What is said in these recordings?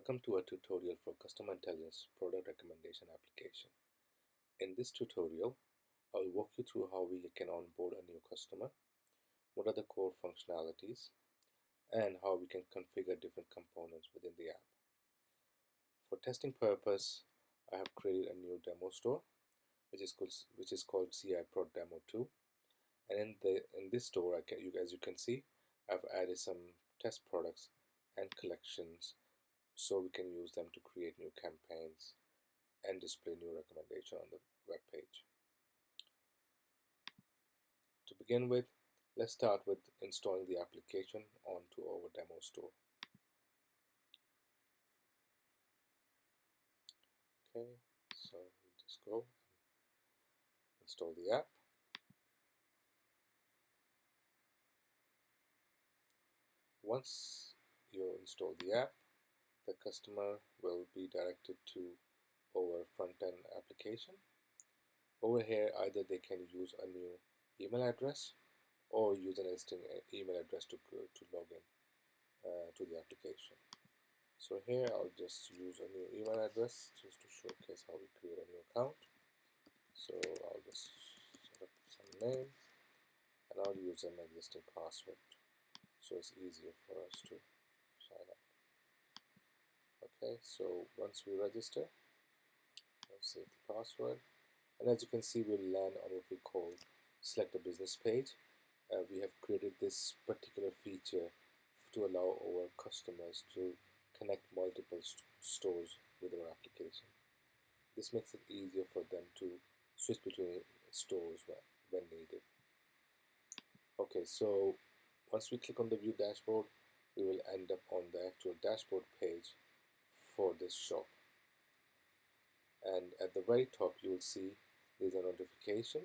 Welcome to a tutorial for Customer Intelligence Product Recommendation application. In this tutorial, I will walk you through how we can onboard a new customer, what are the core functionalities, and how we can configure different components within the app. For testing purpose, I have created a new demo store, which is called CI Pro Demo 2. And in this store, as you can see, I've added some test products and collections so we can use them to create new campaigns and display new recommendation on the web page. To begin with, let's start with installing the application onto our demo store. Okay, so we just go install the app. Once you install the app, the customer will be directed to our front-end application. Over here, either they can use a new email address or use an existing email address to log in to the application. So here I'll just use a new email address just to showcase how we create a new account. So I'll just set up some name and I'll use an existing password so it's easier for us to sign up. Okay, so once we register, I'll save the password, and as you can see, we'll land on what we call select a business page. We have created this particular feature to allow our customers to connect multiple stores with our application. This makes it easier for them to switch between stores when needed. Okay, so once we click on the view dashboard, we will end up on the actual dashboard page for this shop. And at the very top, you will see there's a notification,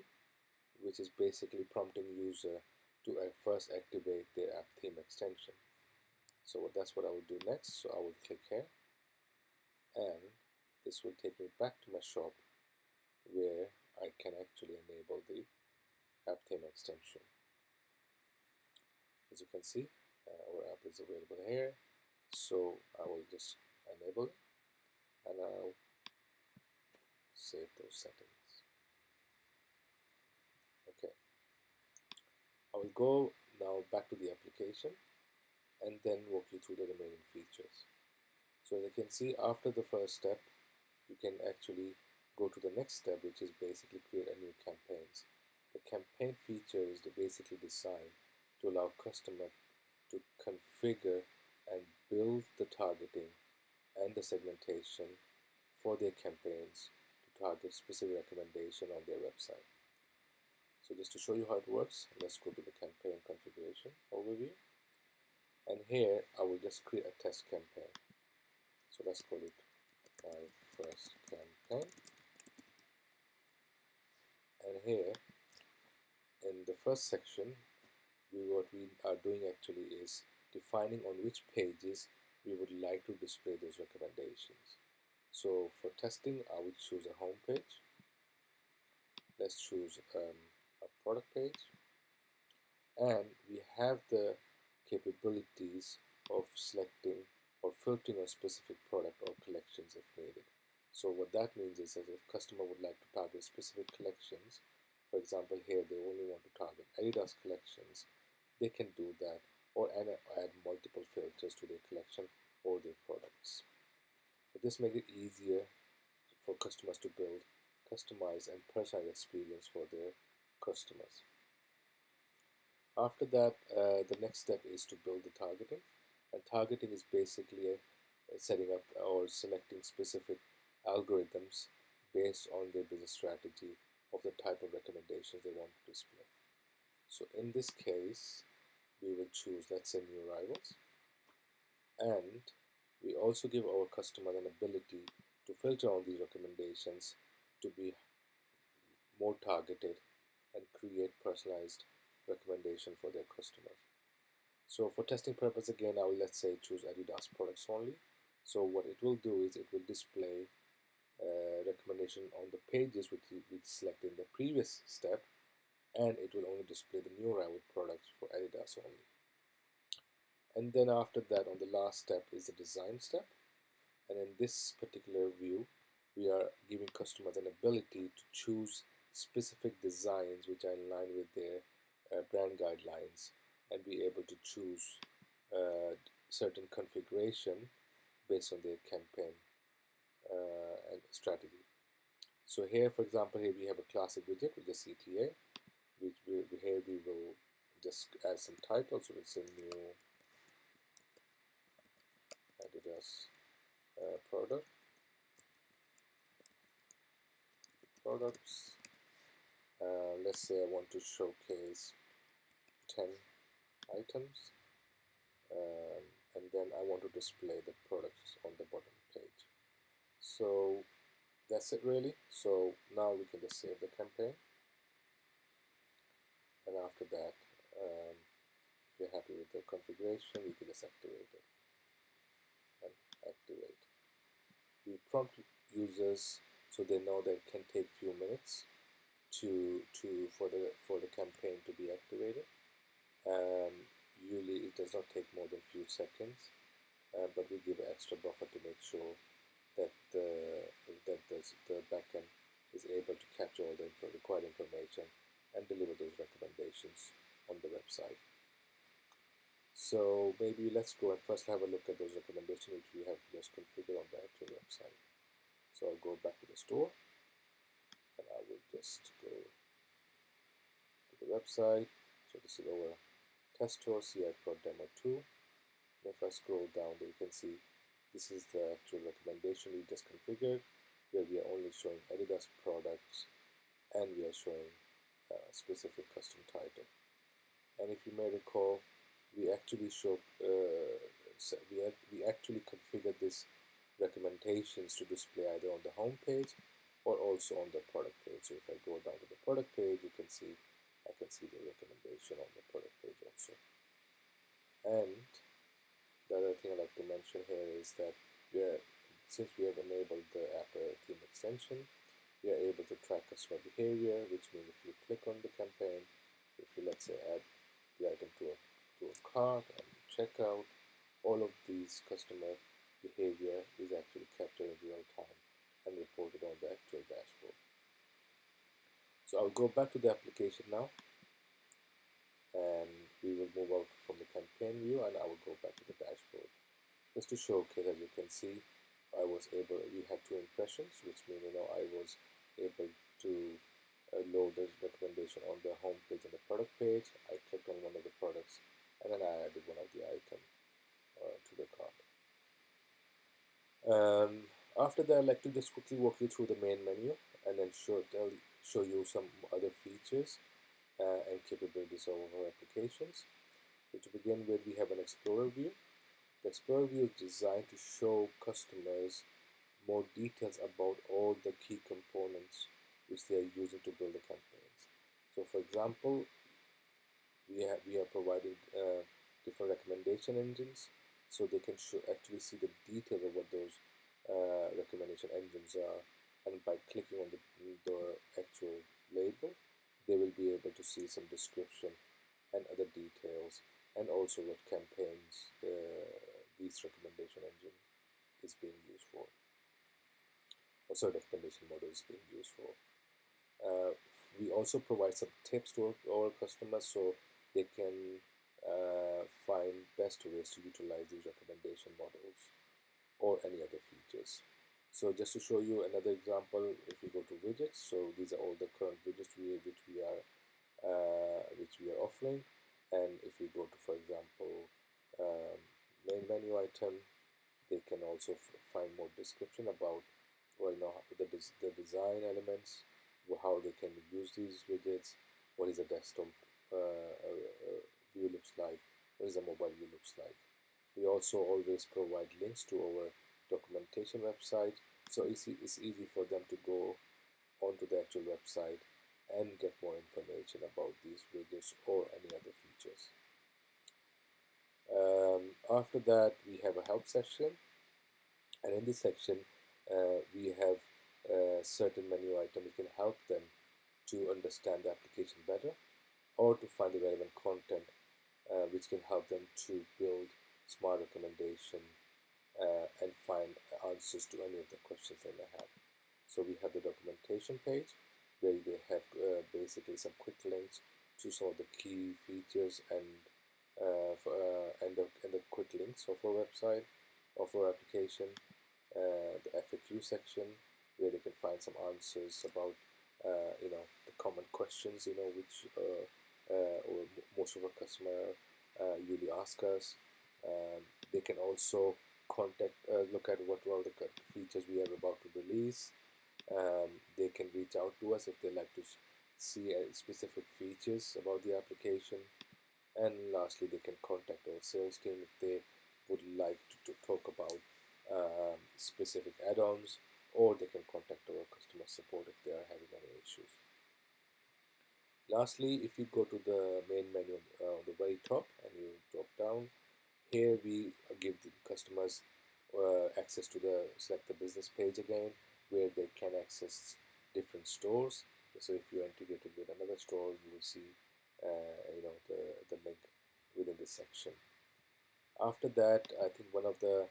which is basically prompting user to first activate their app theme extension. So that's what I will do next. So I will click here, and this will take me back to my shop where I can actually enable the app theme extension. As you can see, our app is available here. So I will just enable it, and I'll save those settings. Okay, I will go now back to the application and then walk you through the remaining features. So as you can see, after the first step, you can actually go to the next step, which is basically create a new campaigns. The campaign feature is basically designed to allow customer to configure and build the targeting and the segmentation for their campaigns to target specific recommendation on their website. So just to show you how it works, let's go to the campaign configuration overview. And here I will just create a test campaign. So let's call it my first campaign. And here in the first section, what we are doing actually is defining on which pages we would like to display those recommendations. So for testing, I would choose a home page. Let's choose a product page, and we have the capabilities of selecting or filtering a specific product or collections if needed. So what that means is that if customer would like to target specific collections, for example here they only want to target Adidas collections, they can do that, or add multiple filters to their collection or their products. So this makes it easier for customers to build customized and personalized experience for their customers. After that, the next step is to build the targeting, and targeting is basically setting up or selecting specific algorithms based on their business strategy of the type of recommendations they want to display. So in this case, we will choose, let's say, new arrivals, and we also give our customer an ability to filter on these recommendations to be more targeted and create personalized recommendation for their customers. So for testing purpose, again, I will, let's say, choose Adidas products only. So what it will do is it will display recommendation on the pages which we select in the previous step, and it will only display the new arrival products for Adidas only. And then after that, on the last step is the design step. And in this particular view, we are giving customers an ability to choose specific designs which are in line with their brand guidelines, and be able to choose certain configuration based on their campaign and strategy. So here, for example, here we have a classic widget with the CTA, which here we will just add some titles. So we'll say new Adidas products. Let's say I want to showcase 10 items, and then I want to display the products on the bottom page. So that's it really. So now we can just save the campaign, and after that, if you're happy with the configuration, we can just activate it and activate. We prompt users so they know that it can take few minutes for the campaign to be activated. Usually it does not take more than few seconds, but we give an extra buffer to make sure that the backend is able to capture all the required information and deliver those recommendations on the website. So maybe let's go and first have a look at those recommendations which we have just configured on the actual website. So I'll go back to the store, and I will just go to the website. So this is our test store, CI Pro Demo 2. And if I scroll down, there you can see this is the actual recommendation we just configured, where we are only showing Adidas products, and we are showing a specific custom title. And if you may recall, we actually we actually configured this recommendations to display either on the home page or also on the product page. So if I go down to the product page, I can see the recommendation on the product page also. And the other thing I'd like to mention here is that since we have enabled the app theme extension, we are able to track customer behavior, which means if you click on the campaign, if you, let's say, add the item to a cart and check out, all of these customer behavior is actually captured in real time and reported on the actual dashboard. So I'll go back to the application now, and we will move out from the campaign view, and I will go back to the dashboard. Just to showcase, as you can see, we had two impressions, which means I was able to load the recommendation on the home page and the product page. I clicked on one of the products, and then I added one of the item to the cart. After that, I'd like to just quickly walk you through the main menu, and then show you some other features and capabilities of our applications. So to begin with, we have an Explorer view. The Explorer view is designed to show customers more details about all the key components which they are using to build the campaigns. So for example, we are providing different recommendation engines, so they can actually see the details of what those recommendation engines are, and by clicking on the actual label, they will be able to see some description and other details, and also what campaigns this recommendation engine is being used for, or recommendation model is being used for. We also provide some tips to our customers so they can find best ways to utilize these recommendation models or any other features. So just to show you another example, if we go to widgets, so these are all the current widgets which we are offering. And if we go to, for example, main menu item, they can also find more description about the design elements, how they can use these widgets, what is a desktop view looks like, what is a mobile view looks like. We also always provide links to our documentation website, so it's easy for them to go onto the actual website and get more information about these widgets or any other features. After that, we have a help section, and in this section we have certain menu items that can help them to understand the application better, or to find the relevant content which can help them to build smart recommendation and find answers to any of the questions they may have. So we have the documentation page where they have basically some quick links to some of the key features and the quick links of our website, of our application. The FAQ section where they can find some answers about the common questions which or most of our customer usually ask us. They can also look at what all the features we are about to release. They can reach out to us if they like to see specific features about the application. And lastly, they can contact our sales team if they would like to talk about specific add-ons, or they can contact our customer support if they are having any issues. Lastly, if you go to the main menu on the very top and you drop down, here we give the customers access to select the business page again, where they can access different stores. So if you're integrated with another store, you will see the link within this section. After that, I think one of the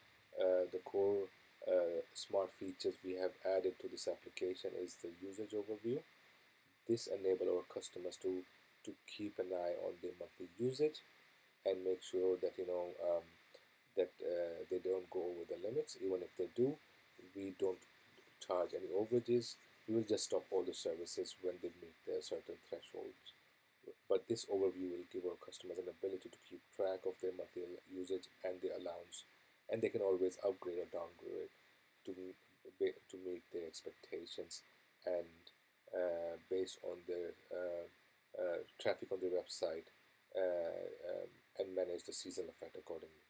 core smart features we have added to this application is the usage overview. This enables our customers to keep an eye on their monthly usage and make sure that that they don't go over the limits. Even if they do, we don't charge any overages. We will just stop all the services when they meet their certain thresholds. But this overview will give our customers an ability to keep track of their monthly usage and their allowance, and they can always upgrade or downgrade to meet their expectations and based on their traffic on their website and manage the seasonal effect accordingly.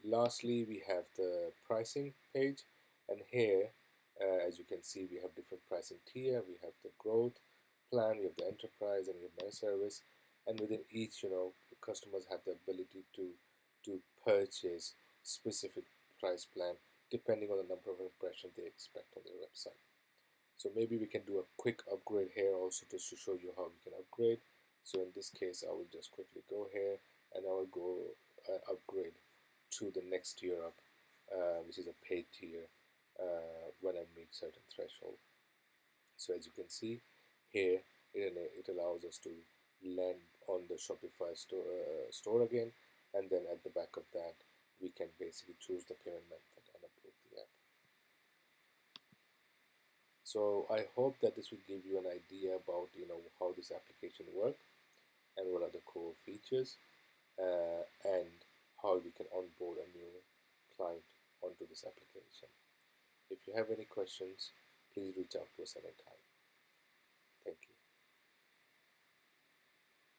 Lastly, we have the pricing page, and here as you can see, we have different pricing tier. We have the growth plan, we have the enterprise, and we have my service. And within each, the customers have the ability to purchase specific price plan depending on the number of impressions they expect on their website. So maybe we can do a quick upgrade here also just to show you how we can upgrade. So in this case, I will just quickly go here and I will go upgrade to the next tier up, which is a paid tier when I meet certain threshold. So as you can see here, it allows us to land on the Shopify store again, and then at the back of that, we can basically choose the payment method and approve the app. So I hope that this will give you an idea about how this application works and what are the core features and how we can onboard a new client onto this application. If you have any questions, please reach out to us anytime.